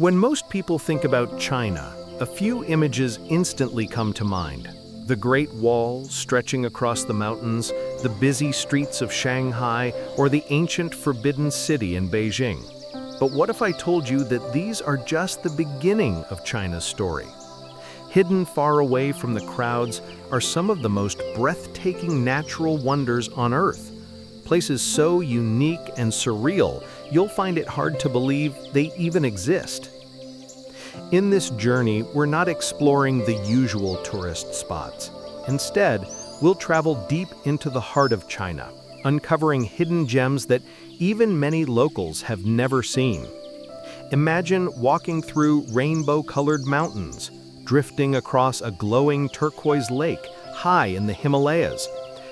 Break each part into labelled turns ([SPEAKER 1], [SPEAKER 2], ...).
[SPEAKER 1] When most people think about China, a few images instantly come to mind. The Great Wall stretching across the mountains, the busy streets of Shanghai, or the ancient Forbidden City in Beijing. But what if I told you that these are just the beginning of China's story? Hidden far away from the crowds are some of the most breathtaking natural wonders on Earth. Places so unique and surreal, you'll find it hard to believe they even exist. In this journey, we're not exploring the usual tourist spots. Instead, we'll travel deep into the heart of China, uncovering hidden gems that even many locals have never seen. Imagine walking through rainbow-colored mountains, drifting across a glowing turquoise lake high in the Himalayas,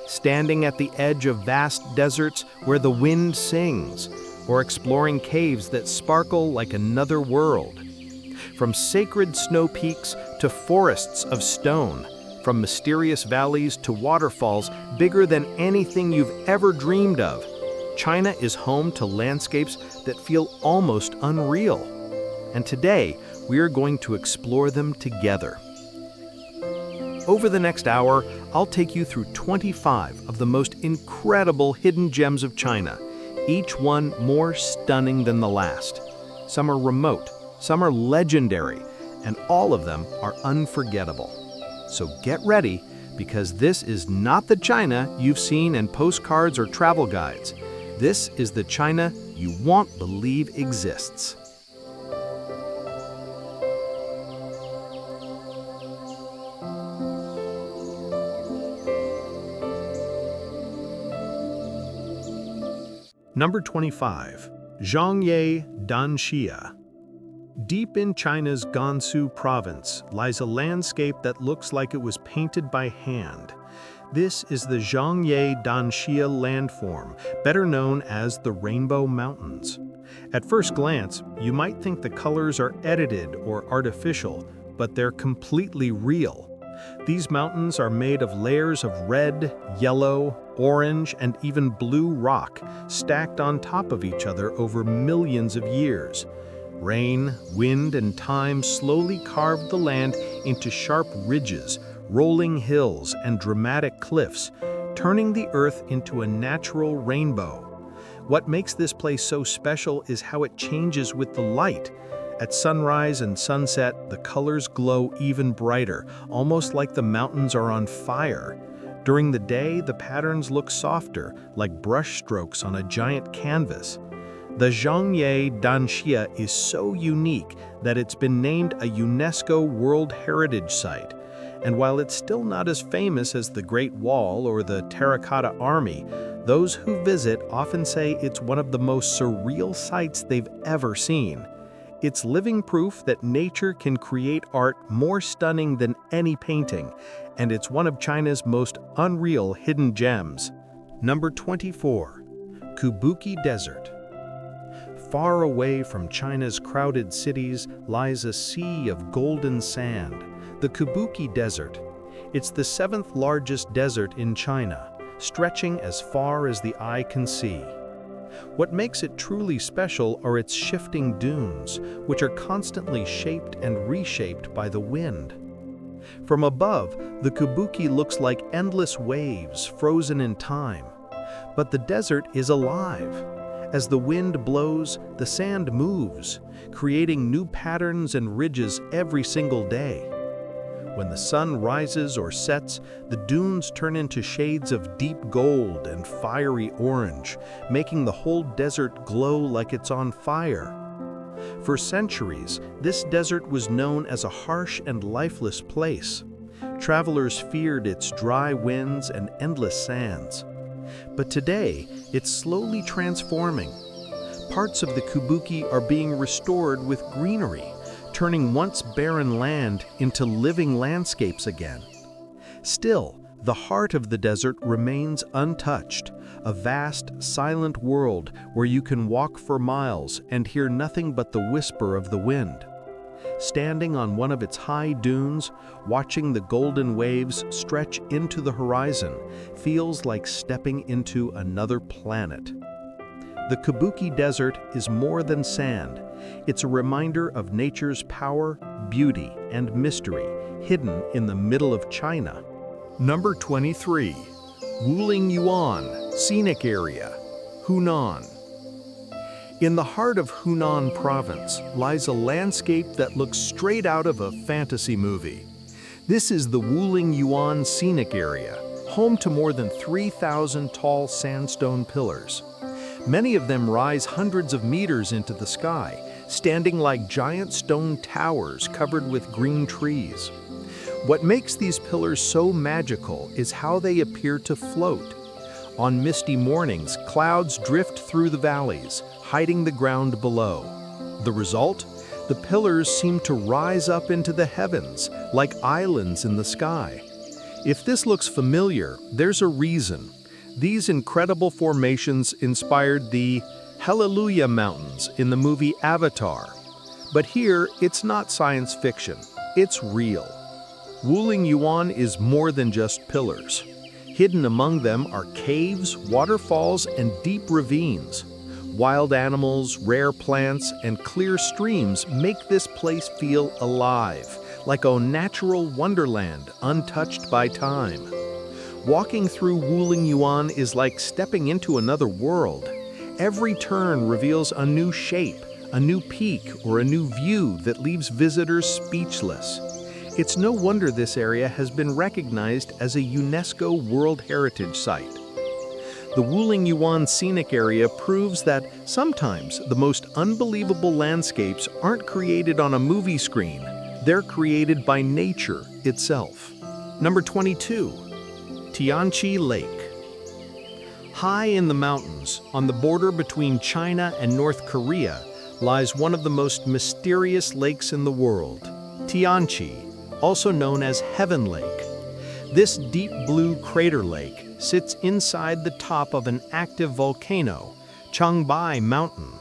[SPEAKER 1] standing at the edge of vast deserts where the wind sings, or exploring caves that sparkle like another world. From sacred snow peaks to forests of stone, from mysterious valleys to waterfalls bigger than anything you've ever dreamed of, China is home to landscapes that feel almost unreal. And today, we are going to explore them together. Over the next hour, I'll take you through 25 of the most incredible hidden gems of China, each one more stunning than the last. Some are remote, some are legendary, and all of them are unforgettable. So get ready, because this is not the China you've seen in postcards or travel guides. This is the China you won't believe exists. Number 25. Zhangye, Danxia. Deep in China's Gansu province lies a landscape that looks like it was painted by hand. This is the Zhangye Danxia landform, better known as the Rainbow Mountains. At first glance, you might think the colors are edited or artificial, but they're completely real. These mountains are made of layers of red, yellow, orange, and even blue rock stacked on top of each other over millions of years. Rain, wind, and time slowly carved the land into sharp ridges, rolling hills, and dramatic cliffs, turning the earth into a natural rainbow. What makes this place so special is how it changes with the light. At sunrise and sunset, the colors glow even brighter, almost like the mountains are on fire. During the day, the patterns look softer, like brush strokes on a giant canvas. The Zhangye Danxia is so unique that it's been named a UNESCO World Heritage Site. And while it's still not as famous as the Great Wall or the Terracotta Army, those who visit often say it's one of the most surreal sights they've ever seen. It's living proof that nature can create art more stunning than any painting, and it's one of China's most unreal hidden gems. Number 24. Kubuqi Desert. Far away from China's crowded cities lies a sea of golden sand, the Kubuqi Desert. It's the 7th largest desert in China, stretching as far as the eye can see. What makes it truly special are its shifting dunes, which are constantly shaped and reshaped by the wind. From above, the Kubuqi looks like endless waves frozen in time. But the desert is alive. As the wind blows, the sand moves, creating new patterns and ridges every single day. When the sun rises or sets, the dunes turn into shades of deep gold and fiery orange, making the whole desert glow like it's on fire. For centuries, this desert was known as a harsh and lifeless place. Travelers feared its dry winds and endless sands. But today, it's slowly transforming. Parts of the Kubuqi are being restored with greenery, turning once barren land into living landscapes again. Still, the heart of the desert remains untouched, a vast, silent world where you can walk for miles and hear nothing but the whisper of the wind. Standing on one of its high dunes, watching the golden waves stretch into the horizon feels like stepping into another planet. The Kubuqi Desert is more than sand. It's a reminder of nature's power, beauty, and mystery hidden in the middle of China. Number 23. Wulingyuan, Scenic Area, Hunan. In the heart of Hunan province lies a landscape that looks straight out of a fantasy movie. This is the Wulingyuan Scenic Area, home to more than 3,000 tall sandstone pillars. Many of them rise hundreds of meters into the sky, standing like giant stone towers covered with green trees. What makes these pillars so magical is how they appear to float. On misty mornings, clouds drift through the valleys, hiding the ground below. The result? The pillars seem to rise up into the heavens, like islands in the sky. If this looks familiar, there's a reason. These incredible formations inspired the Hallelujah Mountains in the movie Avatar. But here, it's not science fiction, it's real. Wulingyuan is more than just pillars. Hidden among them are caves, waterfalls, and deep ravines. Wild animals, rare plants, and clear streams make this place feel alive, like a natural wonderland untouched by time. Walking through Wulingyuan is like stepping into another world. Every turn reveals a new shape, a new peak, or a new view that leaves visitors speechless. It's no wonder this area has been recognized as a UNESCO World Heritage Site. The Wulingyuan Scenic Area proves that sometimes the most unbelievable landscapes aren't created on a movie screen, they're created by nature itself. Number 22. Tianchi Lake. High in the mountains, on the border between China and North Korea, lies one of the most mysterious lakes in the world, Tianchi, also known as Heaven Lake. This deep blue crater lake sits inside the top of an active volcano, Changbai Mountain.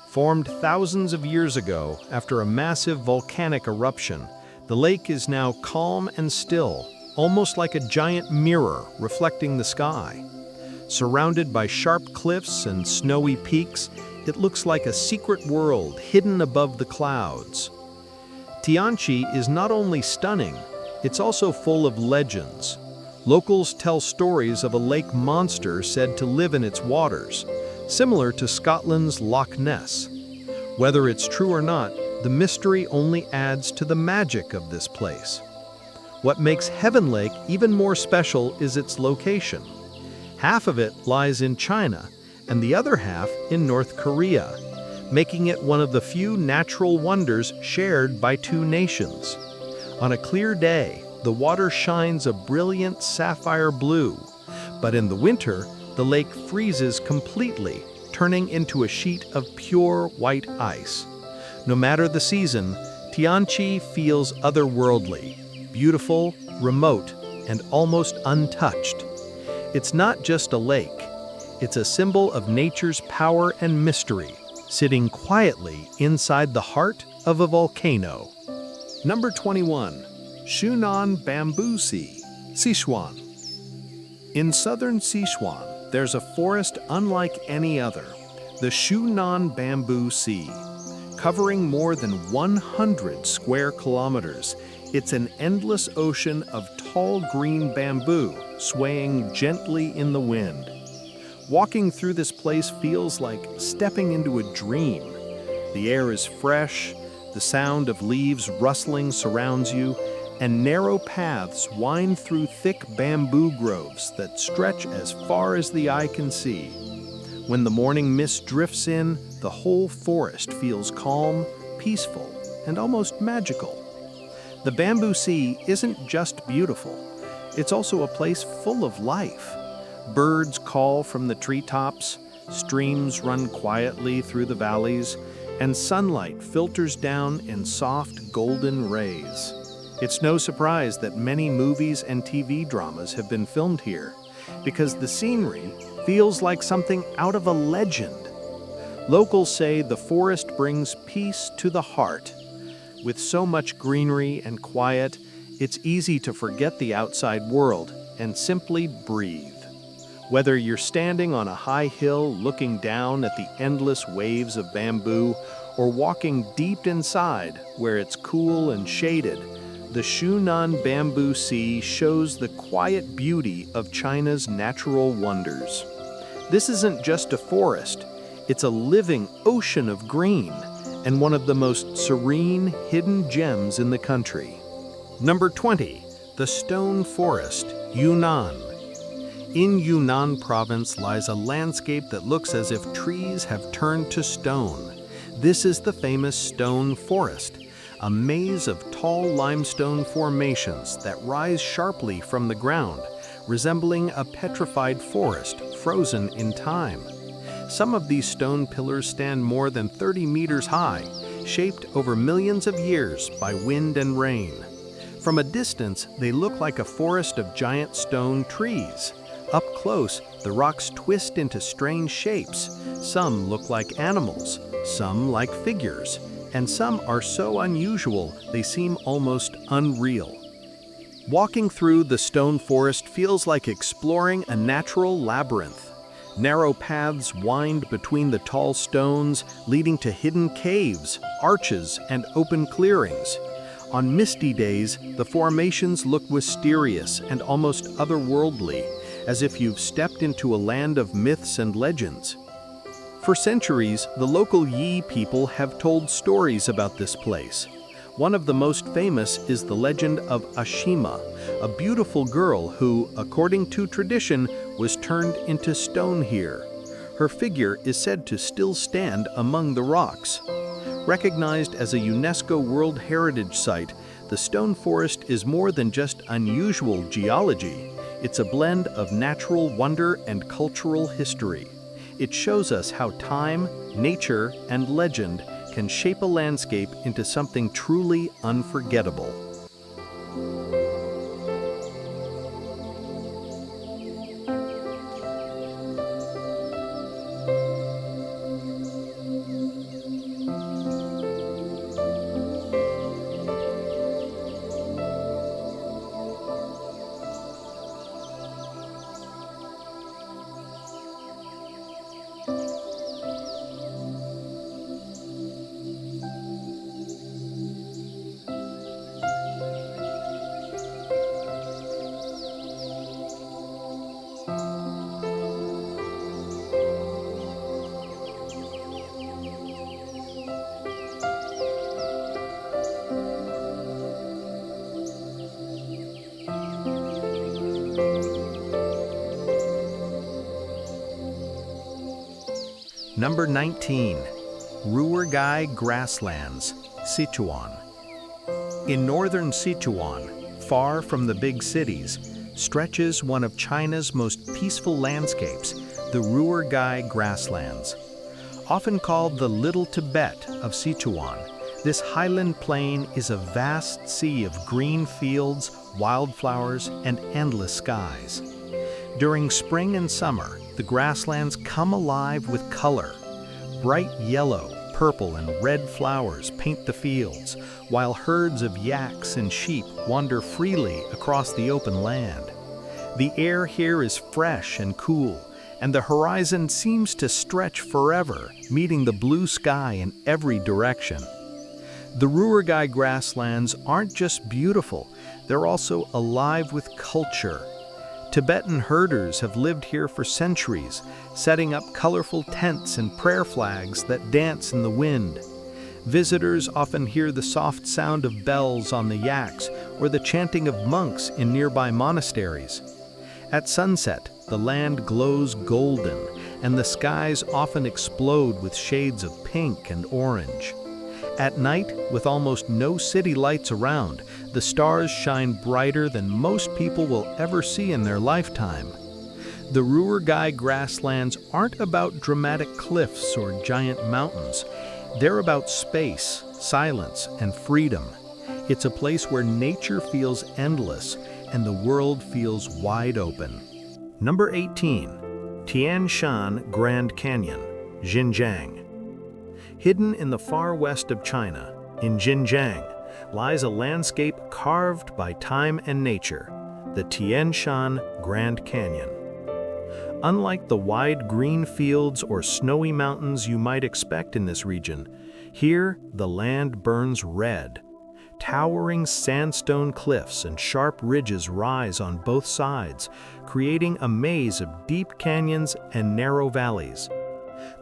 [SPEAKER 1] Formed thousands of years ago after a massive volcanic eruption, the lake is now calm and still, almost like a giant mirror reflecting the sky. Surrounded by sharp cliffs and snowy peaks, it looks like a secret world hidden above the clouds. Tianchi is not only stunning, it's also full of legends. Locals tell stories of a lake monster said to live in its waters, similar to Scotland's Loch Ness. Whether it's true or not, the mystery only adds to the magic of this place. What makes Heaven Lake even more special is its location. Half of it lies in China, and the other half in North Korea, making it one of the few natural wonders shared by two nations. On a clear day, the water shines a brilliant sapphire blue, but in the winter, the lake freezes completely, turning into a sheet of pure white ice. No matter the season, Tianchi feels otherworldly, beautiful, remote, and almost untouched. It's not just a lake, it's a symbol of nature's power and mystery, sitting quietly inside the heart of a volcano. Number 21. Shunan Bamboo Sea, Sichuan. In southern Sichuan, there's a forest unlike any other, the Shunan Bamboo Sea. Covering more than 100 square kilometers, it's an endless ocean of tall green bamboo swaying gently in the wind. Walking through this place feels like stepping into a dream. The air is fresh, the sound of leaves rustling surrounds you, and narrow paths wind through thick bamboo groves that stretch as far as the eye can see. When the morning mist drifts in, the whole forest feels calm, peaceful, and almost magical. The Bamboo Sea isn't just beautiful, it's also a place full of life. Birds call from the treetops, streams run quietly through the valleys, and sunlight filters down in soft golden rays. It's no surprise that many movies and TV dramas have been filmed here, because the scenery feels like something out of a legend. Locals say the forest brings peace to the heart. With so much greenery and quiet, it's easy to forget the outside world and simply breathe. Whether you're standing on a high hill looking down at the endless waves of bamboo, or walking deep inside where it's cool and shaded, the Shunan Bamboo Sea shows the quiet beauty of China's natural wonders. This isn't just a forest, it's a living ocean of green and one of the most serene hidden gems in the country. Number 20. The Stone Forest, Yunnan. In Yunnan province lies a landscape that looks as if trees have turned to stone. This is the famous Stone Forest, a maze of tall limestone formations that rise sharply from the ground, resembling a petrified forest frozen in time. Some of these stone pillars stand more than 30 meters high, shaped over millions of years by wind and rain. From a distance, they look like a forest of giant stone trees. Up close, the rocks twist into strange shapes. Some look like animals, some like figures, and some are so unusual they seem almost unreal. Walking through the stone forest feels like exploring a natural labyrinth. Narrow paths wind between the tall stones, leading to hidden caves, arches, and open clearings. On misty days, the formations look mysterious and almost otherworldly, as if you've stepped into a land of myths and legends. For centuries, the local Yi people have told stories about this place. One of the most famous is the legend of Ashima, a beautiful girl who, according to tradition, was turned into stone here. Her figure is said to still stand among the rocks. Recognized as a UNESCO World Heritage Site, the Stone Forest is more than just unusual geology. It's a blend of natural wonder and cultural history. It shows us how time, nature, and legend can shape a landscape into something truly unforgettable. Number 19. Ruoergai Grasslands, Sichuan. In northern Sichuan, far from the big cities, stretches one of China's most peaceful landscapes, the Ruoergai Grasslands. Often called the Little Tibet of Sichuan, this highland plain is a vast sea of green fields, wildflowers, and endless skies. During spring and summer, the grasslands come alive with color. Bright yellow, purple, and red flowers paint the fields, while herds of yaks and sheep wander freely across the open land. The air here is fresh and cool, and the horizon seems to stretch forever, meeting the blue sky in every direction. The Ruoergai grasslands aren't just beautiful, they're also alive with culture. Tibetan herders have lived here for centuries, setting up colorful tents and prayer flags that dance in the wind. Visitors often hear the soft sound of bells on the yaks or the chanting of monks in nearby monasteries. At sunset, the land glows golden, and the skies often explode with shades of pink and orange. At night, with almost no city lights around, the stars shine brighter than most people will ever see in their lifetime. The Ruoergai grasslands aren't about dramatic cliffs or giant mountains. They're about space, silence, and freedom. It's a place where nature feels endless and the world feels wide open. Number 18. Tianshan Grand Canyon, Xinjiang. Hidden in the far west of China, in Xinjiang, lies a landscape carved by time and nature, the Tianshan Grand Canyon. Unlike the wide green fields or snowy mountains you might expect in this region, Here, the land burns red. Towering sandstone cliffs and sharp ridges rise on both sides, creating a maze of deep canyons and narrow valleys.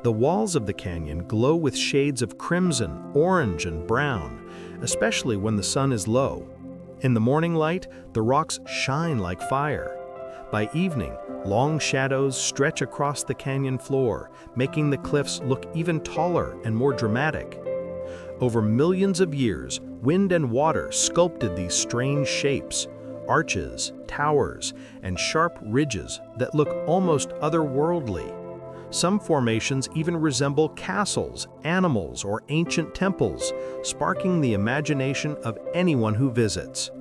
[SPEAKER 1] The walls of the canyon glow with shades of crimson, orange, and brown, especially when the sun is low. In the morning light, the rocks shine like fire. By evening, long shadows stretch across the canyon floor, making the cliffs look even taller and more dramatic. Over millions of years, wind and water sculpted these strange shapes, arches, towers, and sharp ridges that look almost otherworldly. Some formations even resemble castles, animals, or ancient temples, sparking the imagination of anyone who visits.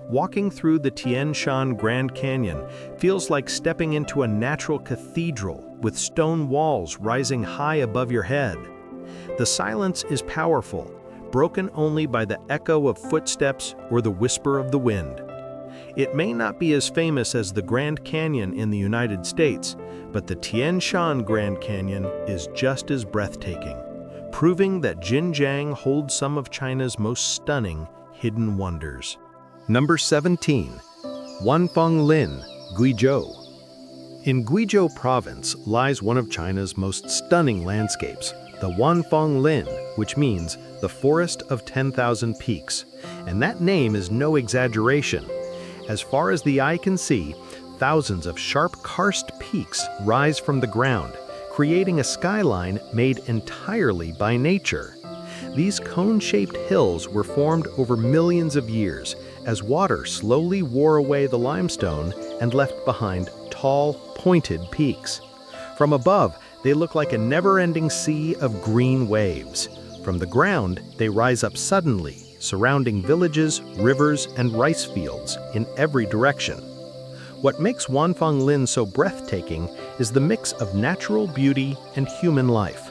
[SPEAKER 1] Walking through the Tianshan Grand Canyon feels like stepping into a natural cathedral with stone walls rising high above your head. The silence is powerful, broken only by the echo of footsteps or the whisper of the wind. It may not be as famous as the Grand Canyon in the United States, but the Tianshan Grand Canyon is just as breathtaking, proving that Xinjiang holds some of China's most stunning hidden wonders. Number 17. Wanfenglin, Guizhou. In Guizhou province lies one of China's most stunning landscapes, the Wanfenglin, which means the Forest of 10,000 Peaks. And that name is no exaggeration. As far as the eye can see, thousands of sharp karst peaks rise from the ground, creating a skyline made entirely by nature. These cone-shaped hills were formed over millions of years as water slowly wore away the limestone and left behind tall, pointed peaks. From above, they look like a never-ending sea of green waves. From the ground, they rise up suddenly, surrounding villages, rivers, and rice fields in every direction. What makes Wanfenglin so breathtaking is the mix of natural beauty and human life.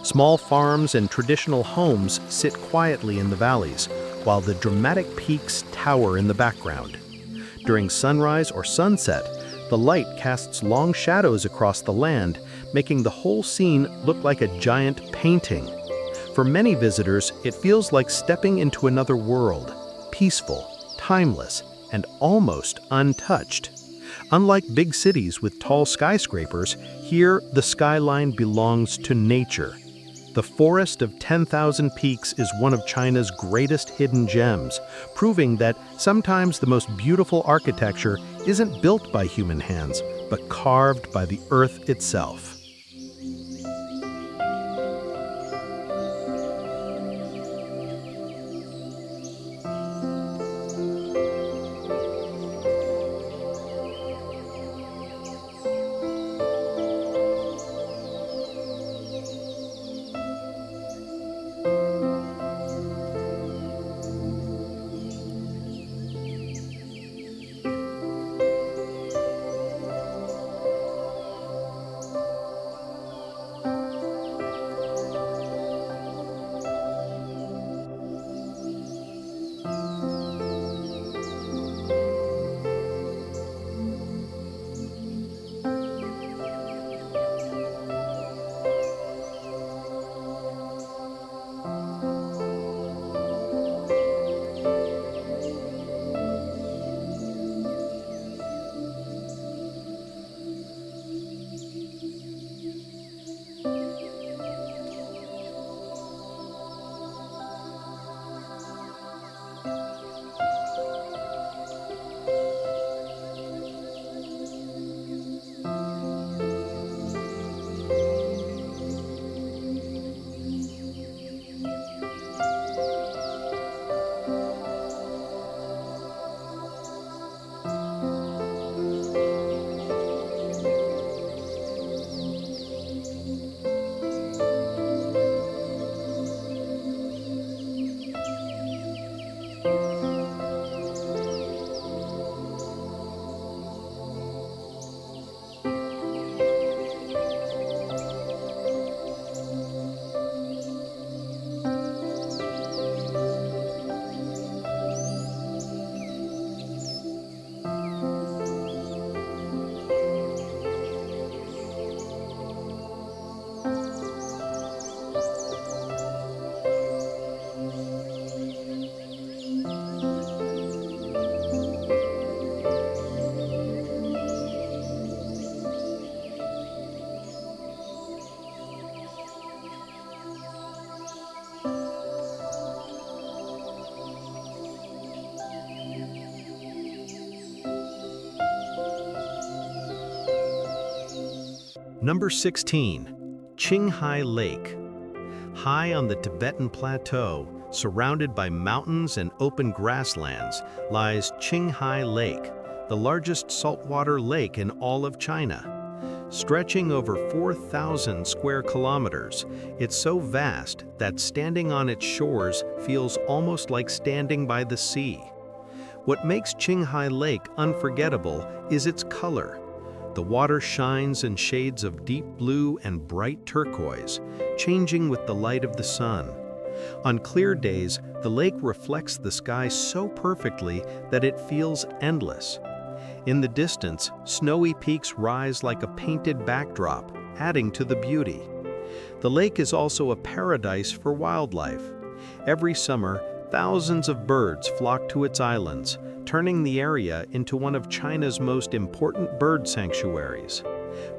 [SPEAKER 1] Small farms and traditional homes sit quietly in the valleys, while the dramatic peaks tower in the background. During sunrise or sunset, the light casts long shadows across the land, making the whole scene look like a giant painting. For many visitors, it feels like stepping into another world, peaceful, timeless, and almost untouched. Unlike big cities with tall skyscrapers, here the skyline belongs to nature. The Forest of 10,000 Peaks is one of China's greatest hidden gems, proving that sometimes the most beautiful architecture isn't built by human hands, but carved by the earth itself. Number 16. Qinghai Lake. High on the Tibetan Plateau, surrounded by mountains and open grasslands, lies Qinghai Lake, the largest saltwater lake in all of China. Stretching over 4,000 square kilometers, it's so vast that standing on its shores feels almost like standing by the sea. What makes Qinghai Lake unforgettable is its color. The water shines in shades of deep blue and bright turquoise, changing with the light of the sun. On clear days, the lake reflects the sky so perfectly that it feels endless. In the distance, snowy peaks rise like a painted backdrop, adding to the beauty. The lake is also a paradise for wildlife. Every summer, thousands of birds flock to its islands, turning the area into one of China's most important bird sanctuaries.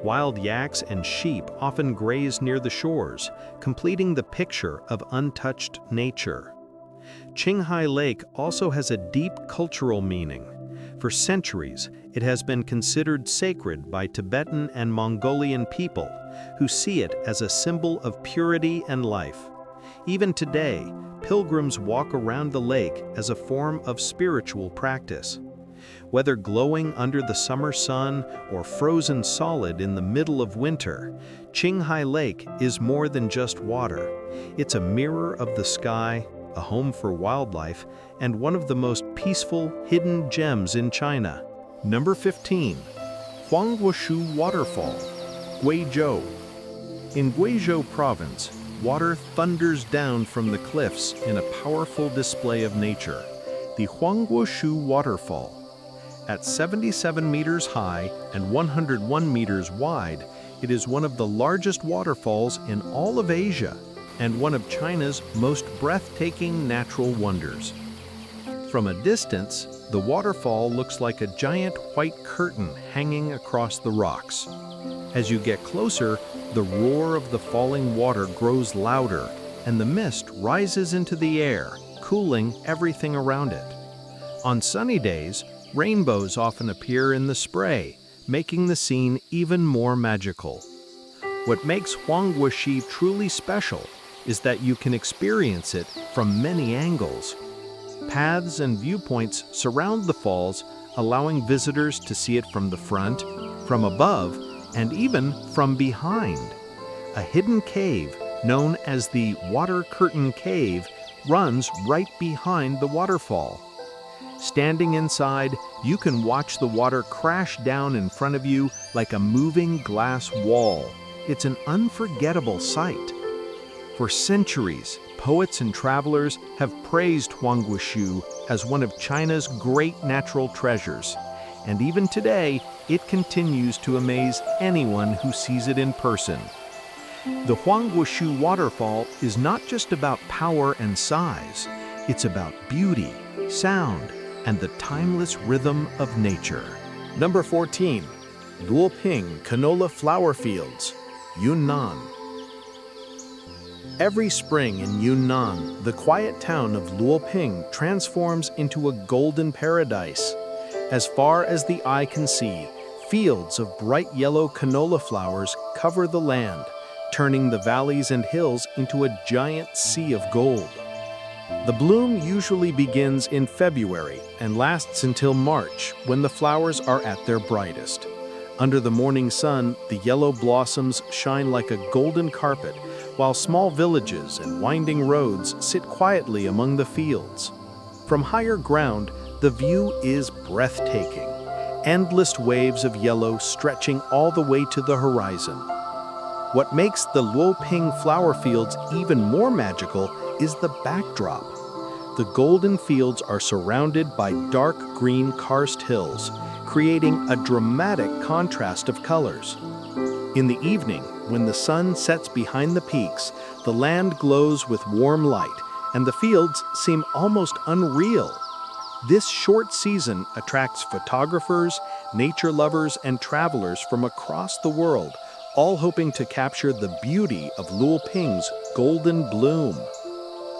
[SPEAKER 1] Wild yaks and sheep often graze near the shores, completing the picture of untouched nature. Qinghai Lake also has a deep cultural meaning. For centuries, it has been considered sacred by Tibetan and Mongolian people, who see it as a symbol of purity and life. Even today, pilgrims walk around the lake as a form of spiritual practice. Whether glowing under the summer sun or frozen solid in the middle of winter, Qinghai Lake is more than just water. It's a mirror of the sky, a home for wildlife, and one of the most peaceful hidden gems in China. Number 15. Huangguoshu Waterfall, Guizhou. In Guizhou province, water thunders down from the cliffs in a powerful display of nature, the Huangguoshu Waterfall. At 77 meters high and 101 meters wide, it is one of the largest waterfalls in all of Asia and one of China's most breathtaking natural wonders. From a distance, the waterfall looks like a giant white curtain hanging across the rocks. As you get closer, the roar of the falling water grows louder, and the mist rises into the air, cooling everything around it. On sunny days, rainbows often appear in the spray, making the scene even more magical. What makes Huangguoshu truly special is that you can experience it from many angles. Paths and viewpoints surround the falls, allowing visitors to see it from the front, from above, and even from behind. A hidden cave, known as the Water Curtain Cave, runs right behind the waterfall. Standing inside, you can watch the water crash down in front of you like a moving glass wall. It's an unforgettable sight. For centuries, poets and travelers have praised Huangguoshu as one of China's great natural treasures. And even today, it continues to amaze anyone who sees it in person. The Huangguoshu waterfall is not just about power and size. It's about beauty, sound, and the timeless rhythm of nature. Number 14. Luoping Canola Flower Fields, Yunnan. Every spring in Yunnan, the quiet town of Luoping transforms into a golden paradise. As far as the eye can see, fields of bright yellow canola flowers cover the land, turning the valleys and hills into a giant sea of gold. The bloom usually begins in February and lasts until March, when the flowers are at their brightest. Under the morning sun, the yellow blossoms shine like a golden carpet, while small villages and winding roads sit quietly among the fields. From higher ground, the view is breathtaking, endless waves of yellow stretching all the way to the horizon. What makes the Luoping flower fields even more magical is the backdrop. The golden fields are surrounded by dark green karst hills, creating a dramatic contrast of colors. In the evening, when the sun sets behind the peaks, the land glows with warm light, and the fields seem almost unreal. This short season attracts photographers, nature lovers, and travelers from across the world, all hoping to capture the beauty of Luoping's golden bloom.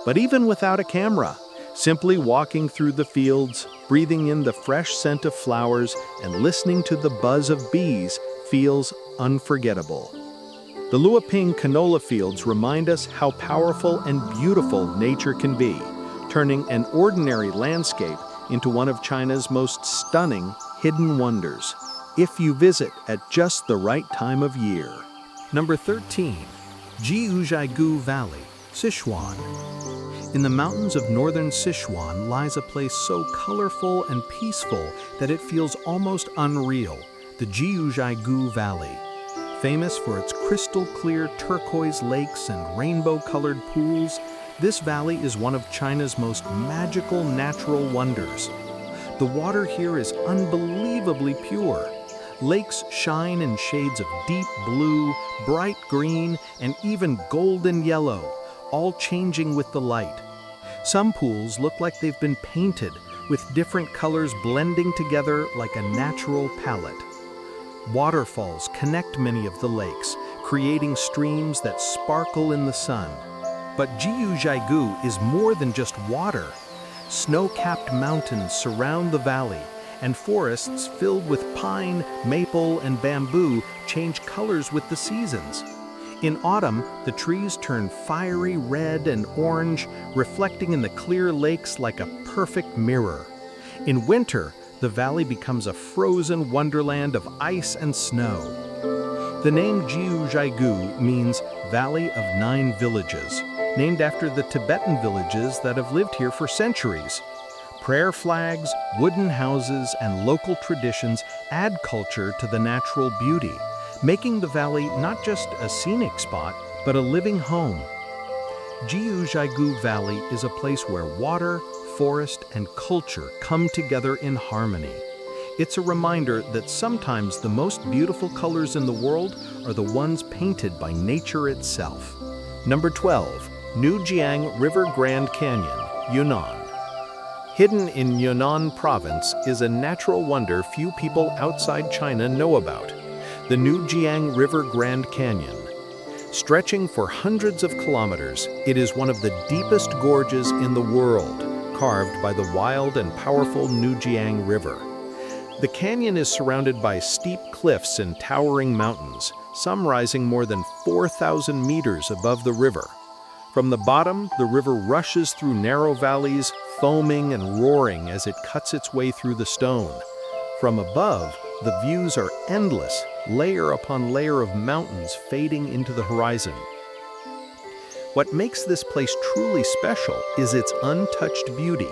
[SPEAKER 1] But even without a camera, simply walking through the fields, breathing in the fresh scent of flowers, and listening to the buzz of bees feels unforgettable. The Luoping canola fields remind us how powerful and beautiful nature can be, turning an ordinary landscape into one of China's most stunning hidden wonders, if you visit at just the right time of year. Number 13. Jiuzhaigou Valley, Sichuan. In the mountains of northern Sichuan lies a place so colorful and peaceful that it feels almost unreal, the Jiuzhaigou Valley. Famous for its crystal-clear turquoise lakes and rainbow-colored pools, this valley is one of China's most magical natural wonders. The water here is unbelievably pure. Lakes shine in shades of deep blue, bright green, and even golden yellow, all changing with the light. Some pools look like they've been painted, with different colors blending together like a natural palette. Waterfalls connect many of the lakes, creating streams that sparkle in the sun. But Jiuzhaigou is more than just water. Snow-capped mountains surround the valley, and forests filled with pine, maple, and bamboo change colors with the seasons. In autumn, the trees turn fiery red and orange, reflecting in the clear lakes like a perfect mirror. In winter, the valley becomes a frozen wonderland of ice and snow. The name Jiuzhaigou means Valley of Nine Villages, named after the Tibetan villages that have lived here for centuries. Prayer flags, wooden houses, and local traditions add culture to the natural beauty, making the valley not just a scenic spot, but a living home. Jiuzhaigou Valley is a place where water, forest, and culture come together in harmony. It's a reminder that sometimes the most beautiful colors in the world are the ones painted by nature itself. Number 12. Nujiang River Grand Canyon, Yunnan. Hidden in Yunnan province is a natural wonder few people outside China know about, the Nujiang River Grand Canyon. Stretching for hundreds of kilometers, it is one of the deepest gorges in the world, carved by the wild and powerful Nujiang River. The canyon is surrounded by steep cliffs and towering mountains, some rising more than 4,000 meters above the river. From the bottom, the river rushes through narrow valleys, foaming and roaring as it cuts its way through the stone. From above, the views are endless, layer upon layer of mountains fading into the horizon. What makes this place truly special is its untouched beauty.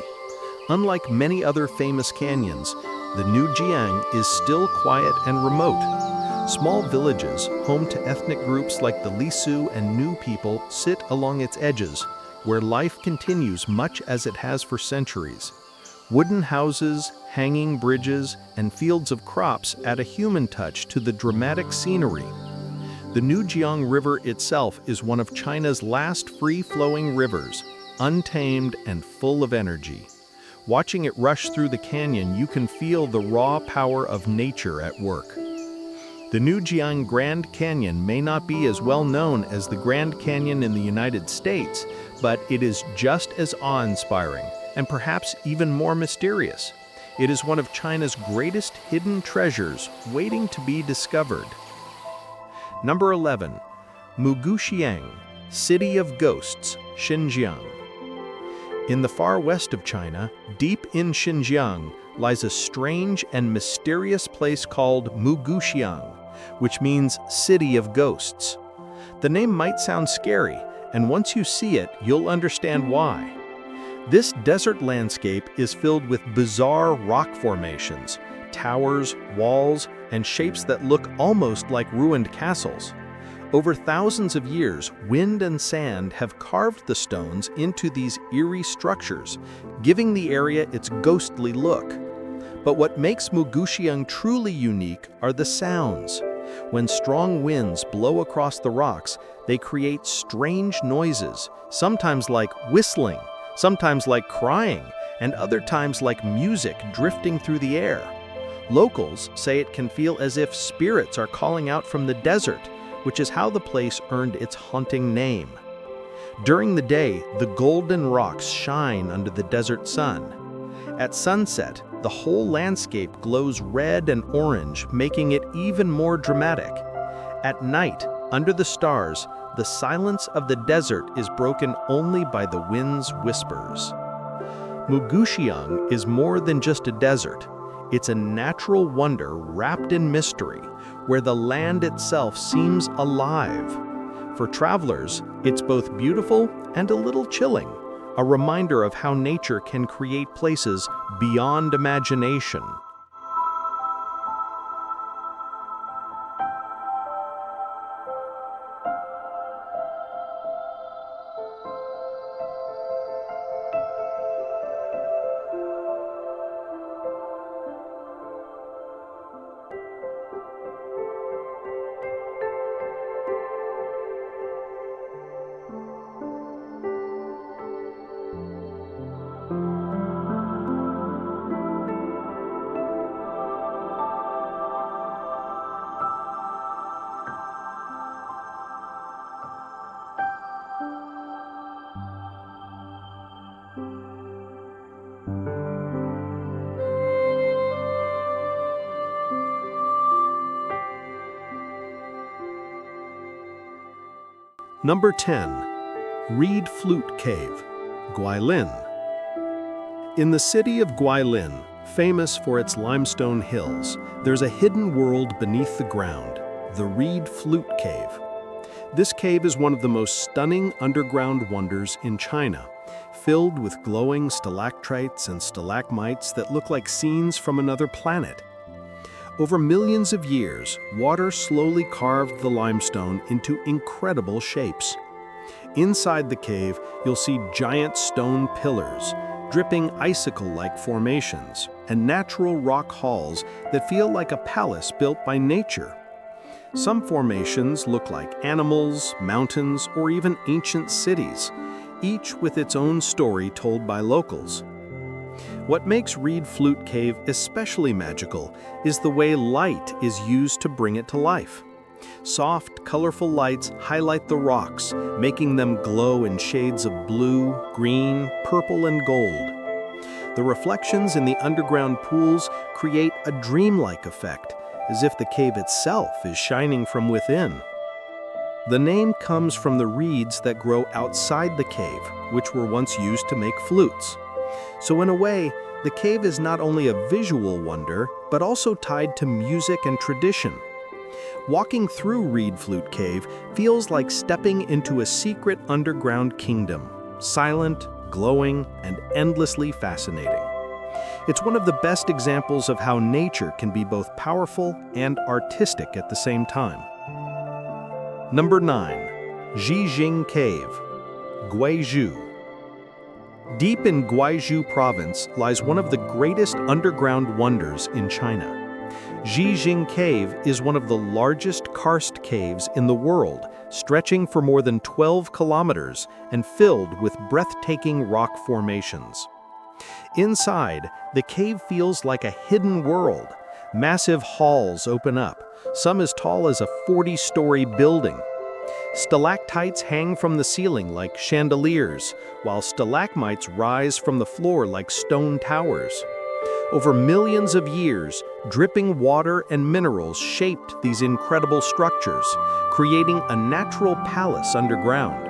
[SPEAKER 1] Unlike many other famous canyons, the Nujiang is still quiet and remote. Small villages, home to ethnic groups like the Lisu and Nu people, sit along its edges, where life continues much as it has for centuries. Wooden houses, hanging bridges, and fields of crops add a human touch to the dramatic scenery. The Nujiang River itself is one of China's last free-flowing rivers, untamed and full of energy. Watching it rush through the canyon, you can feel the raw power of nature at work. The Nujiang Grand Canyon may not be as well known as the Grand Canyon in the United States, but it is just as awe-inspiring and perhaps even more mysterious. It is one of China's greatest hidden treasures waiting to be discovered. Number 11. Moguicheng, City of Ghosts, Xinjiang. In the far west of China, deep in Xinjiang, lies a strange and mysterious place called Moguicheng, which means City of Ghosts. The name might sound scary, and once you see it, you'll understand why. This desert landscape is filled with bizarre rock formations, towers, walls, and shapes that look almost like ruined castles. Over thousands of years, wind and sand have carved the stones into these eerie structures, giving the area its ghostly look. But what makes Moguicheng truly unique are the sounds. When strong winds blow across the rocks, they create strange noises, sometimes like whistling, sometimes like crying, and other times like music drifting through the air. Locals say it can feel as if spirits are calling out from the desert, which is how the place earned its haunting name. During the day, the golden rocks shine under the desert sun. At sunset, the whole landscape glows red and orange, making it even more dramatic. At night, under the stars, the silence of the desert is broken only by the wind's whispers. Moguicheng is more than just a desert. It's a natural wonder wrapped in mystery, where the land itself seems alive. For travelers, it's both beautiful and a little chilling, a reminder of how nature can create places beyond imagination. Number 10. Reed Flute Cave, Guilin. In the city of Guilin, famous for its limestone hills, there's a hidden world beneath the ground, the Reed Flute Cave. This cave is one of the most stunning underground wonders in China, filled with glowing stalactites and stalagmites that look like scenes from another planet. Over millions of years, water slowly carved the limestone into incredible shapes. Inside the cave, you'll see giant stone pillars, dripping icicle-like formations, and natural rock halls that feel like a palace built by nature. Some formations look like animals, mountains, or even ancient cities, each with its own story told by locals. What makes Reed Flute Cave especially magical is the way light is used to bring it to life. Soft, colorful lights highlight the rocks, making them glow in shades of blue, green, purple, and gold. The reflections in the underground pools create a dreamlike effect, as if the cave itself is shining from within. The name comes from the reeds that grow outside the cave, which were once used to make flutes. So in a way, the cave is not only a visual wonder, but also tied to music and tradition. Walking through Reed Flute Cave feels like stepping into a secret underground kingdom, silent, glowing, and endlessly fascinating. It's one of the best examples of how nature can be both powerful and artistic at the same time. Number 9. Jiuzhaigou Cave, Guizhou. Deep in Guizhou province lies one of the greatest underground wonders in China. Jiuzhaigou Cave is one of the largest karst caves in the world, stretching for more than 12 kilometers and filled with breathtaking rock formations. Inside, the cave feels like a hidden world. Massive halls open up, some as tall as a 40-story building. Stalactites hang from the ceiling like chandeliers, while stalagmites rise from the floor like stone towers. Over millions of years, dripping water and minerals shaped these incredible structures, creating a natural palace underground.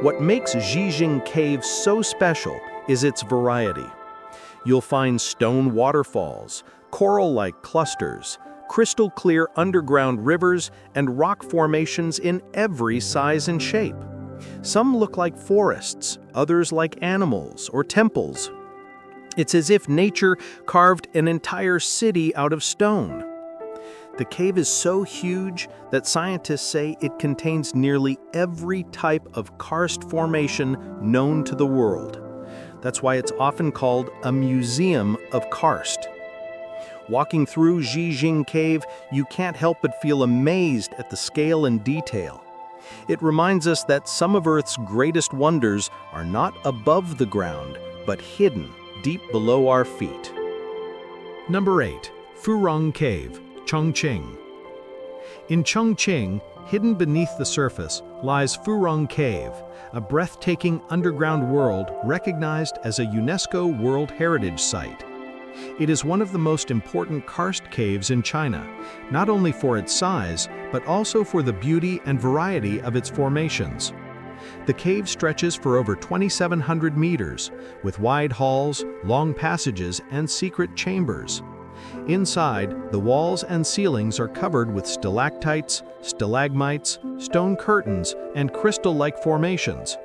[SPEAKER 1] What makes Jiuzhaigou Cave so special is its variety. You'll find stone waterfalls, coral-like clusters, crystal-clear underground rivers, and rock formations in every size and shape. Some look like forests, others like animals or temples. It's as if nature carved an entire city out of stone. The cave is so huge that scientists say it contains nearly every type of karst formation known to the world. That's why it's often called a museum of karst. Walking through Jiuzhaigou Cave, you can't help but feel amazed at the scale and detail. It reminds us that some of Earth's greatest wonders are not above the ground, but hidden deep below our feet. Number 8. Furong Cave, Chongqing. In Chongqing, hidden beneath the surface, lies Furong Cave, a breathtaking underground world recognized as a UNESCO World Heritage Site. It is one of the most important karst caves in China, not only for its size, but also for the beauty and variety of its formations. The cave stretches for over 2,700 meters, with wide halls, long passages, and secret chambers. Inside, the walls and ceilings are covered with stalactites, stalagmites, stone curtains, and crystal-like formations.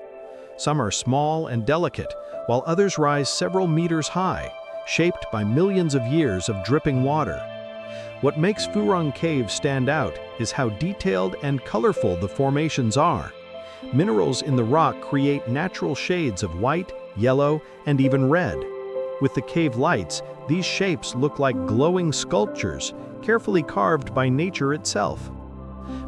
[SPEAKER 1] Some are small and delicate, while others rise several meters high, shaped by millions of years of dripping water. What makes Furong Cave stand out is how detailed and colorful the formations are. Minerals in the rock create natural shades of white, yellow, and even red. With the cave lights, these shapes look like glowing sculptures, carefully carved by nature itself.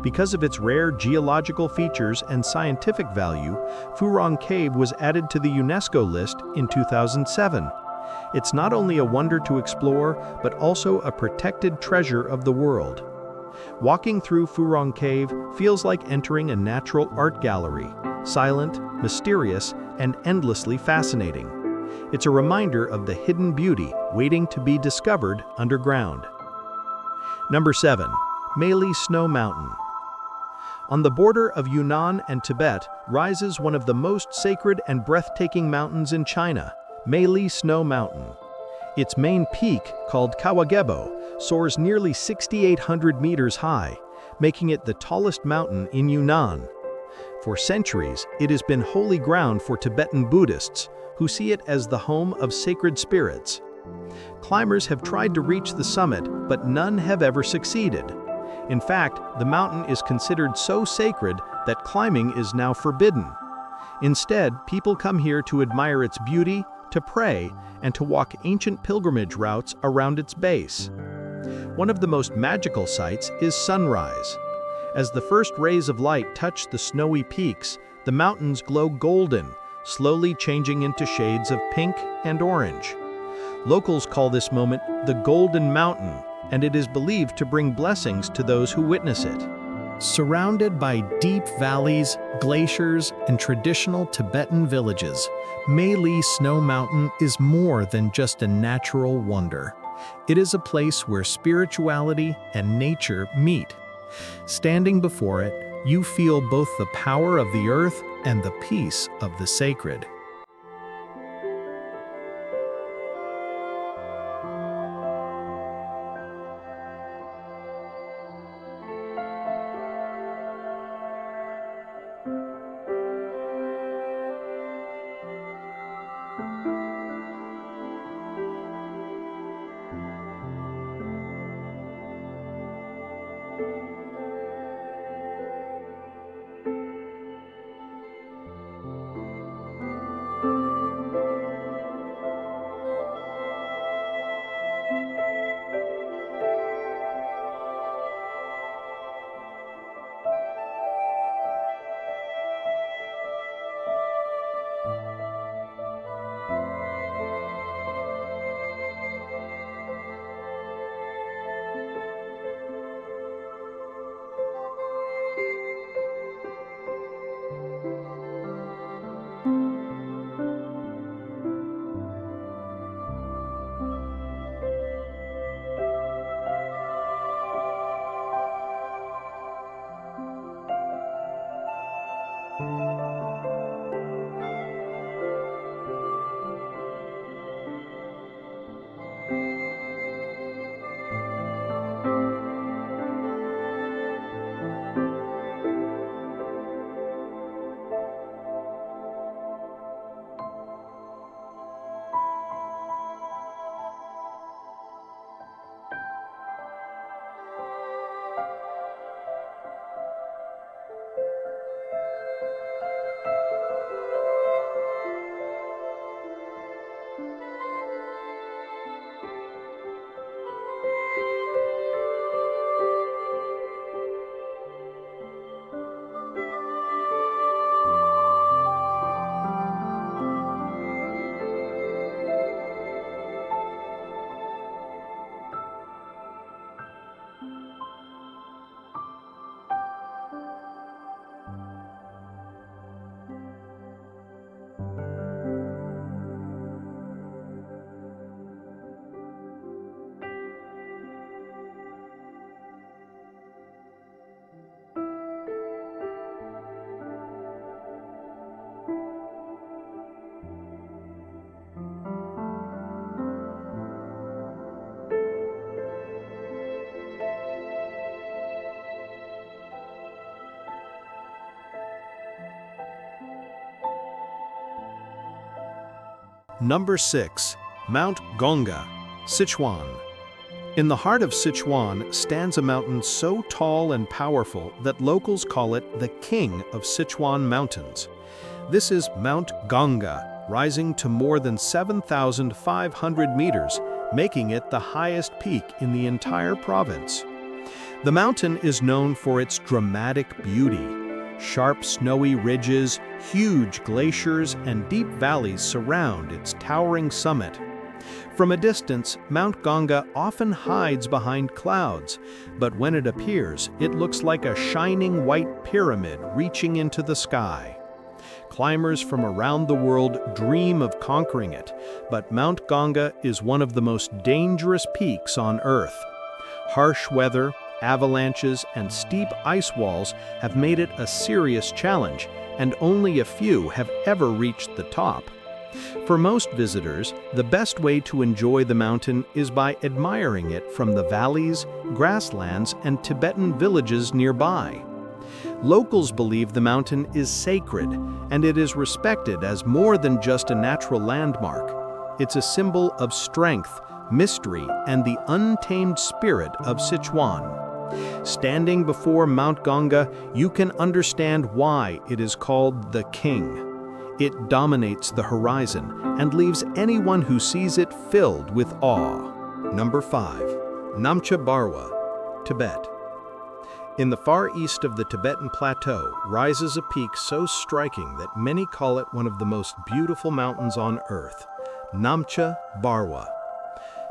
[SPEAKER 1] Because of its rare geological features and scientific value, Furong Cave was added to the UNESCO list in 2007. It's not only a wonder to explore, but also a protected treasure of the world. Walking through Furong Cave feels like entering a natural art gallery, silent, mysterious, and endlessly fascinating. It's a reminder of the hidden beauty waiting to be discovered underground. Number 7. Meili Snow Mountain. On the border of Yunnan and Tibet rises one of the most sacred and breathtaking mountains in China, Meili Snow Mountain. Its main peak, called Kawagebo, soars nearly 6,800 meters high, making it the tallest mountain in Yunnan. For centuries, it has been holy ground for Tibetan Buddhists, who see it as the home of sacred spirits. Climbers have tried to reach the summit, but none have ever succeeded. In fact, the mountain is considered so sacred that climbing is now forbidden. Instead, people come here to admire its beauty, to pray, and to walk ancient pilgrimage routes around its base. One of the most magical sights is sunrise. As the first rays of light touch the snowy peaks, the mountains glow golden, slowly changing into shades of pink and orange. Locals call this moment the Golden Mountain, and it is believed to bring blessings to those who witness it. Surrounded by deep valleys, glaciers, and traditional Tibetan villages, Meili Snow Mountain is more than just a natural wonder. It is a place where spirituality and nature meet. Standing before it, you feel both the power of the earth and the peace of the sacred. Number 6. Mount Gonga, Sichuan. In the heart of Sichuan stands a mountain so tall and powerful that locals call it the King of Sichuan Mountains. This is Mount Gonga, rising to more than 7,500 meters, making it the highest peak in the entire province. The mountain is known for its dramatic beauty. Sharp snowy ridges, huge glaciers, and deep valleys surround its towering summit. From a distance, Mount Gonga often hides behind clouds, but when it appears, it looks like a shining white pyramid reaching into the sky. Climbers from around the world dream of conquering it, but Mount Gonga is one of the most dangerous peaks on Earth. Harsh weather, avalanches, and steep ice walls have made it a serious challenge, and only a few have ever reached the top. For most visitors, the best way to enjoy the mountain is by admiring it from the valleys, grasslands, and Tibetan villages nearby. Locals believe the mountain is sacred, and it is respected as more than just a natural landmark. It's a symbol of strength, mystery, and the untamed spirit of Sichuan. Standing before Mount Gonga, you can understand why it is called the King. It dominates the horizon and leaves anyone who sees it filled with awe. Number 5. Namcha Barwa, Tibet. In the far east of the Tibetan Plateau rises a peak so striking that many call it one of the most beautiful mountains on Earth, Namcha Barwa.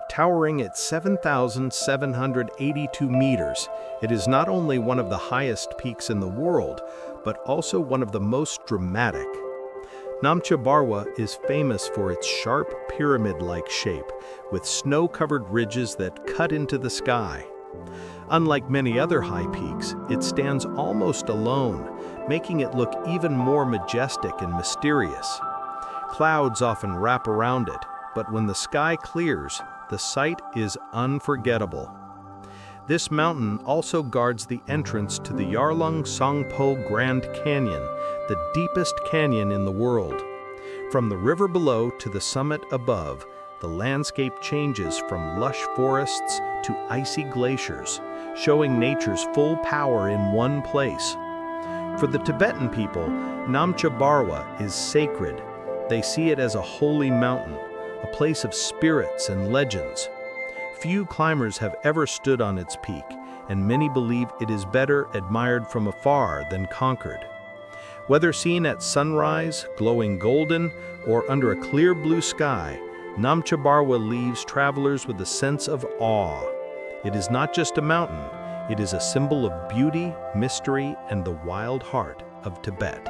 [SPEAKER 1] Towering at 7,782 meters, it is not only one of the highest peaks in the world, but also one of the most dramatic. Namcha Barwa is famous for its sharp pyramid-like shape, with snow-covered ridges that cut into the sky. Unlike many other high peaks, it stands almost alone, making it look even more majestic and mysterious. Clouds often wrap around it, but when the sky clears, the sight is unforgettable. This mountain also guards the entrance to the Yarlung Songpo Grand Canyon, the deepest canyon in the world. From the river below to the summit above, the landscape changes from lush forests to icy glaciers, showing nature's full power in one place. For the Tibetan people, Namcha Barwa is sacred. They see it as a holy mountain, a place of spirits and legends. Few climbers have ever stood on its peak, and many believe it is better admired from afar than conquered. Whether seen at sunrise, glowing golden, or under a clear blue sky, Namcha Barwa leaves travelers with a sense of awe. It is not just a mountain, it is a symbol of beauty, mystery, and the wild heart of Tibet.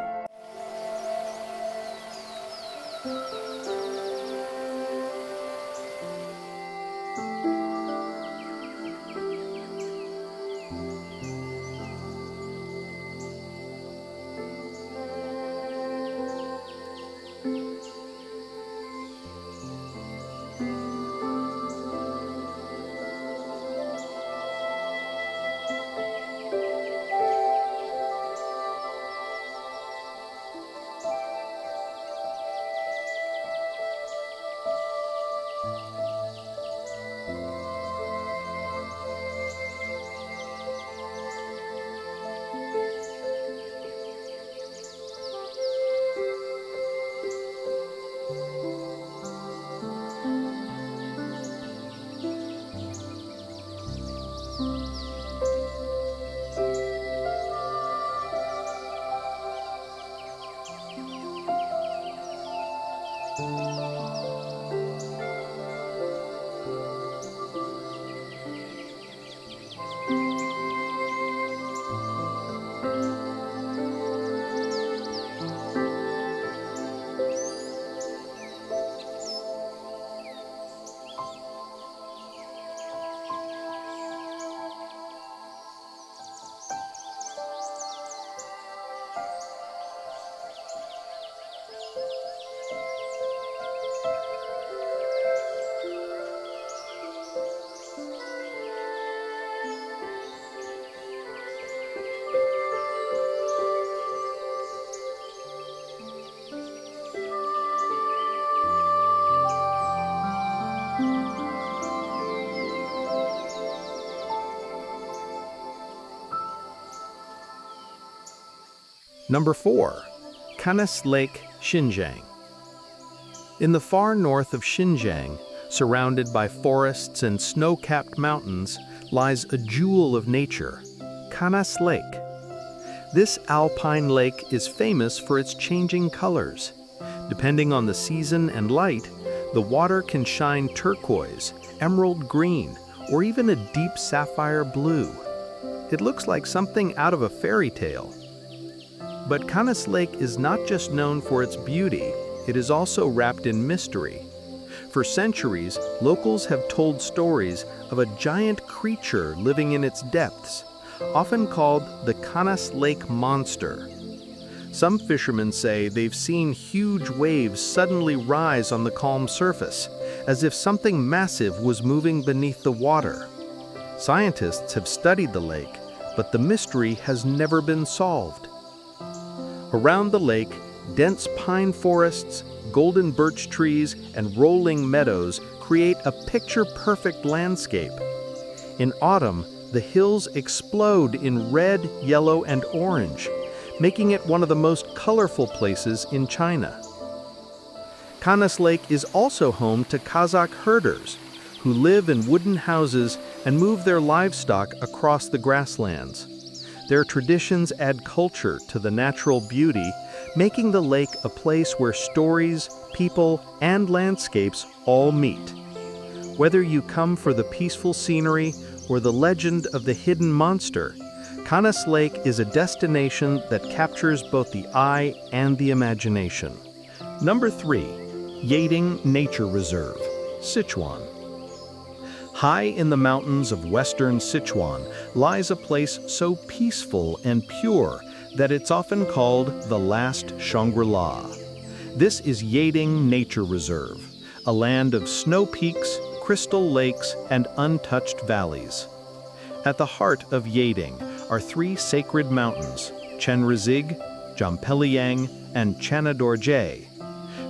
[SPEAKER 1] Number 4. Canas Lake, Xinjiang. In the far north of Xinjiang, surrounded by forests and snow-capped mountains, lies a jewel of nature, Canas Lake. This alpine lake is famous for its changing colors. Depending on the season and light, the water can shine turquoise, emerald green, or even a deep sapphire blue. It looks like something out of a fairy tale. But Canas Lake is not just known for its beauty, it is also wrapped in mystery. For centuries, locals have told stories of a giant creature living in its depths, often called the Canas Lake Monster. Some fishermen say they've seen huge waves suddenly rise on the calm surface, as if something massive was moving beneath the water. Scientists have studied the lake, but the mystery has never been solved. Around the lake, dense pine forests, golden birch trees, and rolling meadows create a picture-perfect landscape. In autumn, the hills explode in red, yellow, and orange, making it one of the most colorful places in China. Canas Lake is also home to Kazakh herders, who live in wooden houses and move their livestock across the grasslands. Their traditions add culture to the natural beauty, making the lake a place where stories, people, and landscapes all meet. Whether you come for the peaceful scenery or the legend of the hidden monster, Canas Lake is a destination that captures both the eye and the imagination. Number 3. Yading Nature Reserve, Sichuan. High in the mountains of western Sichuan lies a place so peaceful and pure that it's often called the last Shangri-La. This is Yading Nature Reserve, a land of snow peaks, crystal lakes, and untouched valleys. At the heart of Yading are 3 sacred mountains, Chenrezig, Jampeliang, and Chanadorje.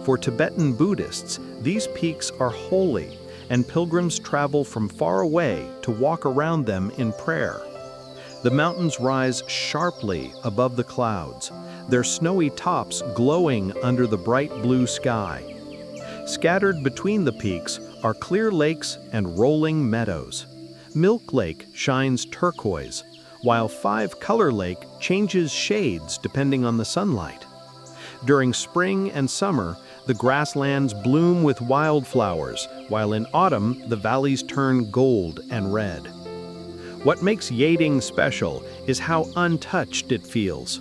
[SPEAKER 1] For Tibetan Buddhists, these peaks are holy, and pilgrims travel from far away to walk around them in prayer. The mountains rise sharply above the clouds, their snowy tops glowing under the bright blue sky. Scattered between the peaks are clear lakes and rolling meadows. Milk Lake shines turquoise, while Five Color Lake changes shades depending on the sunlight. During spring and summer, the grasslands bloom with wildflowers, while in autumn the valleys turn gold and red. What makes Yading special is how untouched it feels.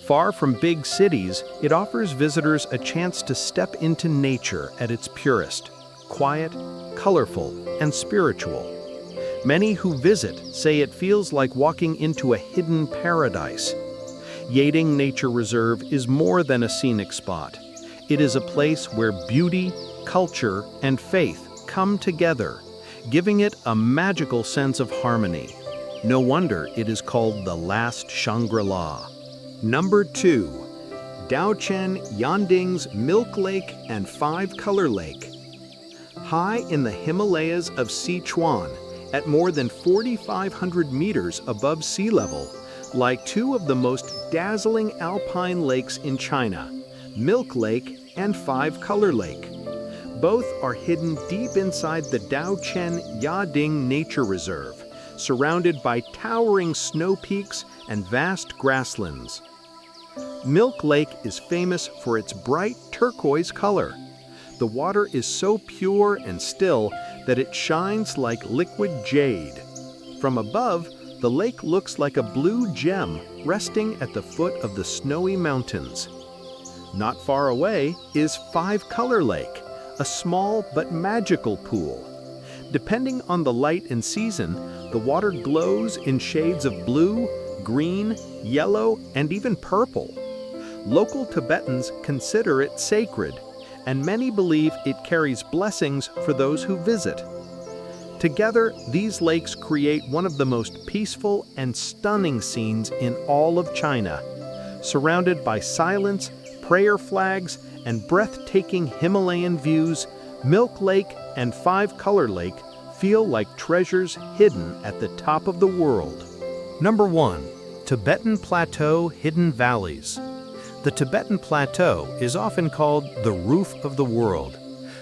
[SPEAKER 1] Far from big cities, it offers visitors a chance to step into nature at its purest, quiet, colorful, and spiritual. Many who visit say it feels like walking into a hidden paradise. Yading Nature Reserve is more than a scenic spot. It is a place where beauty, culture, and faith come together, giving it a magical sense of harmony. No wonder it is called the last Shangri-La. Number 2. Daochen Yanding's Milk Lake and Five Color Lake. High in the Himalayas of Sichuan, at more than 4,500 meters above sea level, lie 2 of the most dazzling alpine lakes in China, Milk Lake and Five Color Lake. Both are hidden deep inside the Daochen Yading Nature Reserve, surrounded by towering snow peaks and vast grasslands. Milk Lake is famous for its bright turquoise color. The water is so pure and still that it shines like liquid jade. From above, the lake looks like a blue gem resting at the foot of the snowy mountains. Not far away is Five Color Lake, a small but magical pool. Depending on the light and season, the water glows in shades of blue, green, yellow, and even purple. Local Tibetans consider it sacred, and many believe it carries blessings for those who visit. Together, these lakes create one of the most peaceful and stunning scenes in all of China. Surrounded by silence, prayer flags, and breathtaking Himalayan views, Milk Lake and Five Color Lake feel like treasures hidden at the top of the world. Number 1. Tibetan Plateau Hidden Valleys, The Tibetan Plateau is often called the roof of the world,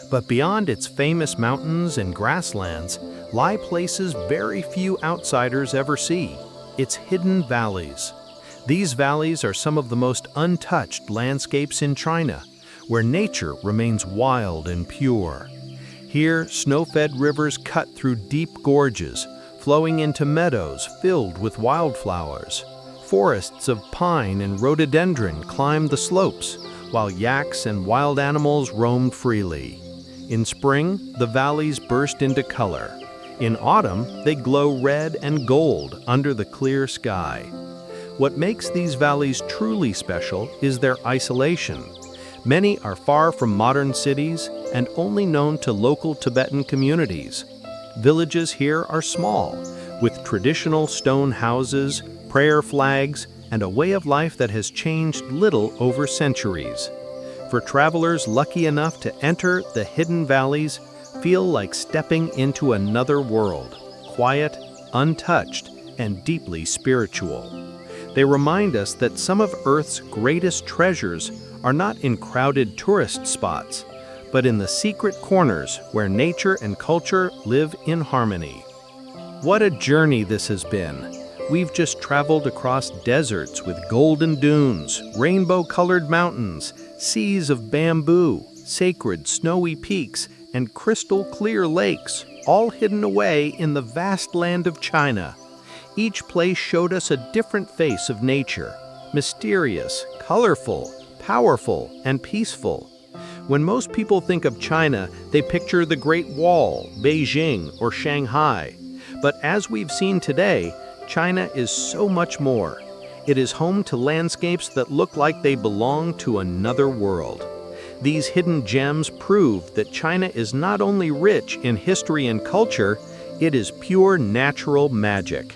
[SPEAKER 1] but beyond its famous mountains and grasslands lie places very few outsiders ever see, its hidden valleys. These valleys are some of the most untouched landscapes in China, where nature remains wild and pure. Here, snow-fed rivers cut through deep gorges, flowing into meadows filled with wildflowers. Forests of pine and rhododendron climbed the slopes, while yaks and wild animals roamed freely. In spring, the valleys burst into color. In autumn, they glow red and gold under the clear sky. What makes these valleys truly special is their isolation. Many are far from modern cities and only known to local Tibetan communities. Villages here are small, with traditional stone houses, prayer flags, and a way of life that has changed little over centuries. For travelers lucky enough to enter the hidden valleys, feel like stepping into another world, quiet, untouched, and deeply spiritual. They remind us that some of Earth's greatest treasures are not in crowded tourist spots, but in the secret corners where nature and culture live in harmony. What a journey this has been! We've just traveled across deserts with golden dunes, rainbow-colored mountains, seas of bamboo, sacred snowy peaks, and crystal-clear lakes, all hidden away in the vast land of China. Each place showed us a different face of nature, mysterious, colorful, powerful, and peaceful. When most people think of China, they picture the Great Wall, Beijing, or Shanghai. But as we've seen today, China is so much more. It is home to landscapes that look like they belong to another world. These hidden gems prove that China is not only rich in history and culture, it is pure natural magic.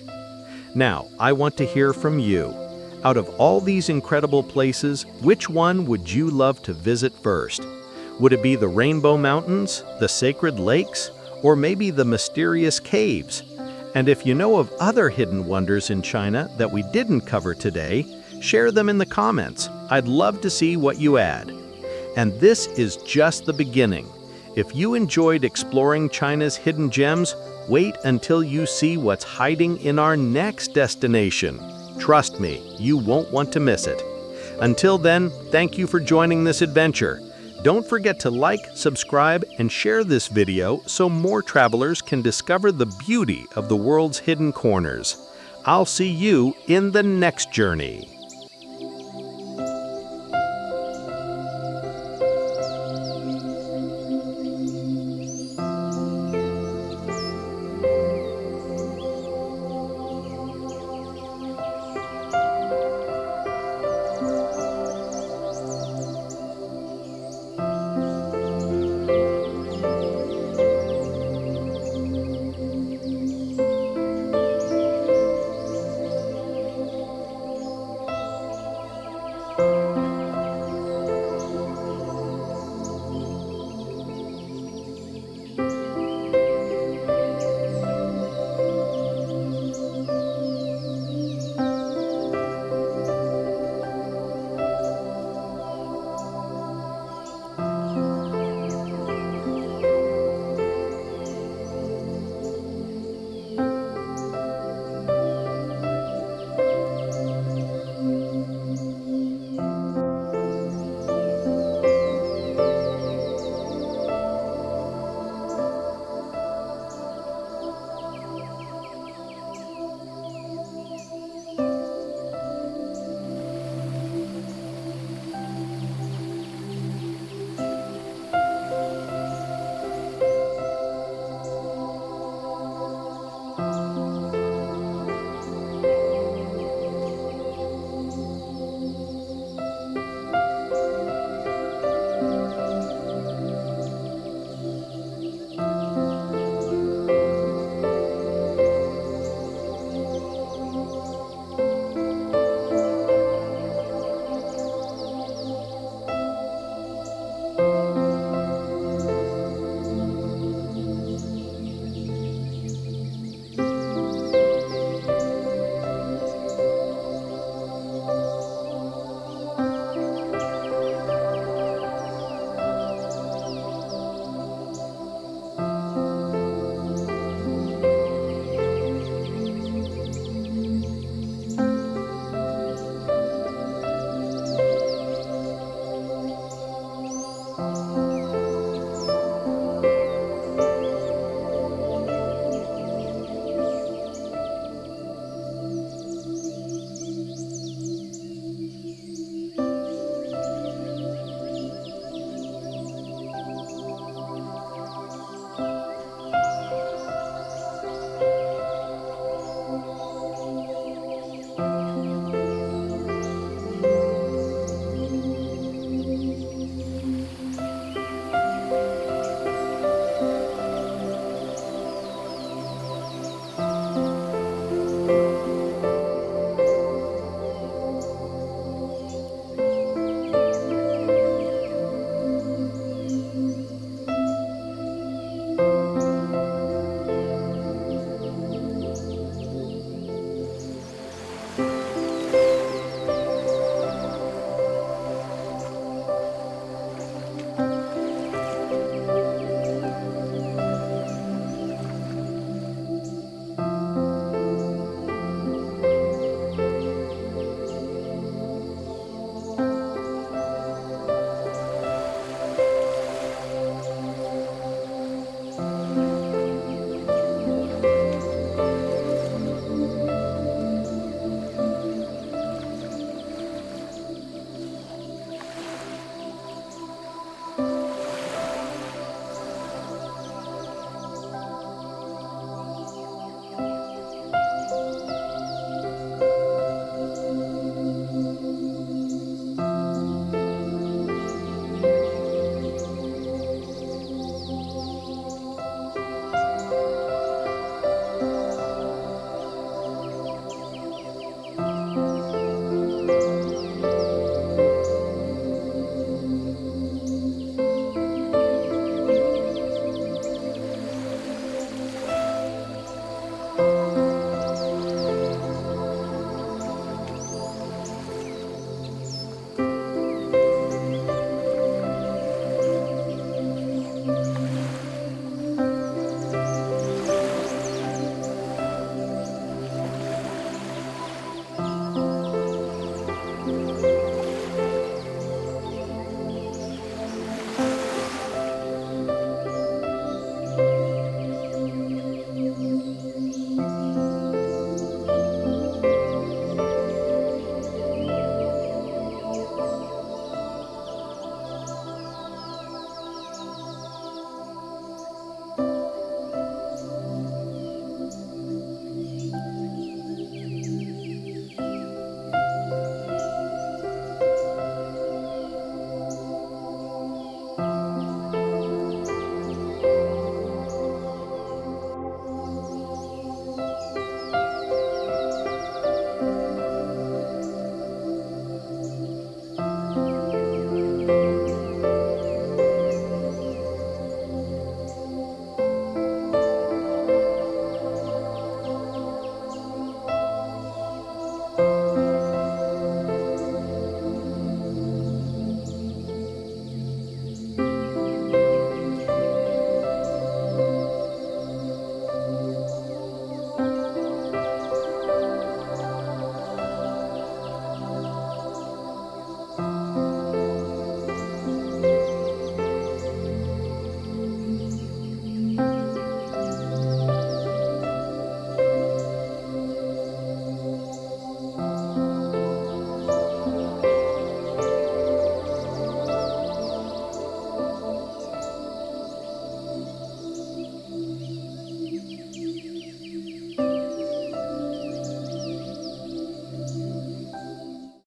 [SPEAKER 1] Now, I want to hear from you. Out of all these incredible places, which one would you love to visit first? Would it be the Rainbow Mountains, the sacred lakes, or maybe the mysterious caves? And if you know of other hidden wonders in China that we didn't cover today, share them in the comments. I'd love to see what you add. And this is just the beginning. If you enjoyed exploring China's hidden gems, wait until you see what's hiding in our next destination. Trust me, you won't want to miss it. Until then, thank you for joining this adventure. Don't forget to like, subscribe, and share this video so more travelers can discover the beauty of the world's hidden corners. I'll see you in the next journey.